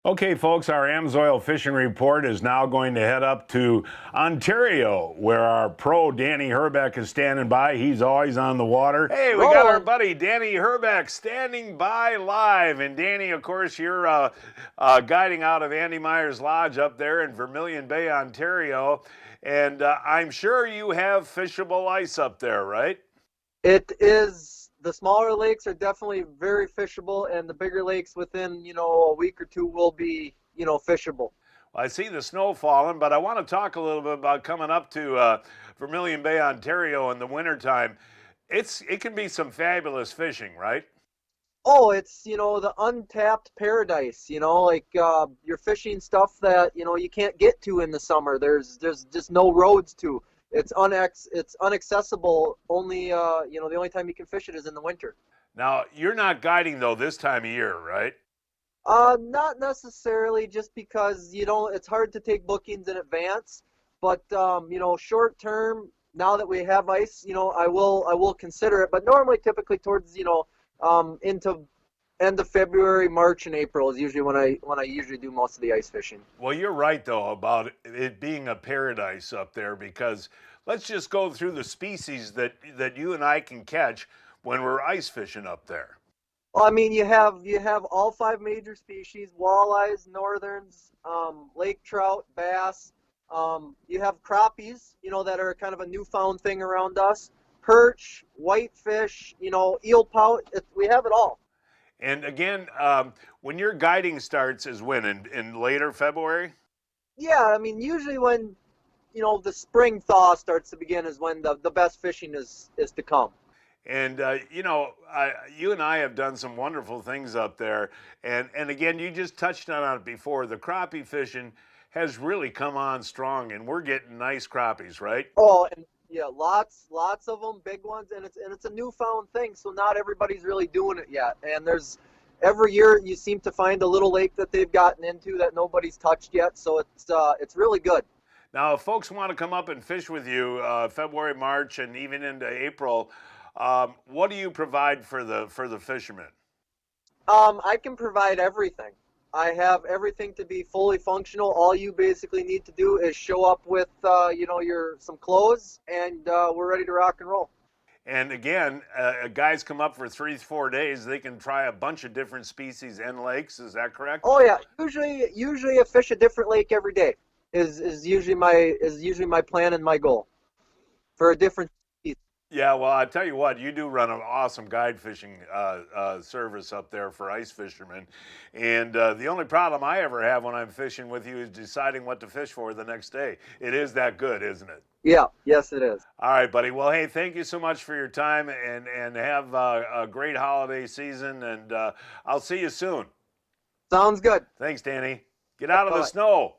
Okay, folks, our AMSOIL Fishing Report is now going to head up to Ontario, where our pro Danny Herbeck is standing by. He's always on the water. Hey, we got our buddy Danny Herbeck standing by live. And Danny, of course, you're guiding out of Andy Meyer's Lodge up there in Vermilion Bay, Ontario. And I'm sure you have fishable ice up there, right? It is. The smaller lakes are definitely very fishable, and the bigger lakes within, a week or two will be, fishable. Well, I see the snow falling, but I want to talk a little bit about coming up to Vermilion Bay, Ontario in the wintertime. It can be some fabulous fishing, right? Oh, it's, the untapped paradise, you're fishing stuff that, you can't get to in the summer. There's just no roads to. It's unaccessible. Only the only time you can fish it is in the winter. Now, you're not guiding though this time of year, right? Not necessarily, just because it's hard to take bookings in advance. But short term, now that we have ice, I will consider it. But normally, typically towards into end of February, March, and April is usually when I usually do most of the ice fishing. Well, you're right though about it being a paradise up there, because let's just go through the species that you and I can catch when we're ice fishing up there. Well, I mean, you have all five major species: walleyes, northerns, lake trout, bass. You have crappies, that are kind of a newfound thing around us. Perch, whitefish, eel pout. We have it all. And again, when your guiding starts is when? In later February? Yeah, I mean, usually when the spring thaw starts to begin is when the best fishing is to come. And you and I have done some wonderful things up there. And again, you just touched on it before. The crappie fishing has really come on strong, and we're getting nice crappies, right? Oh, and yeah, lots of them, big ones, and it's a newfound thing. So not everybody's really doing it yet. And there's every year you seem to find a little lake that they've gotten into that nobody's touched yet. So it's really good. Now, if folks want to come up and fish with you February, March, and even into April, what do you provide for the fishermen? I can provide everything. I have everything to be fully functional. All you basically need to do is show up with, your some clothes, and we're ready to rock and roll. And again, guys come up for 3-4 days. They can try a bunch of different species and lakes. Is that correct? Oh yeah, usually I fish a different lake every day. Is usually my plan and my goal for a different species. Yeah, well, I tell you what, you do run an awesome guide fishing service up there for ice fishermen. And the only problem I ever have when I'm fishing with you is deciding what to fish for the next day. It is that good, isn't it? Yeah, yes, it is. All right, buddy. Well, hey, thank you so much for your time, and have a great holiday season. And I'll see you soon. Sounds good. Thanks, Danny. Get out of the Bye. snow.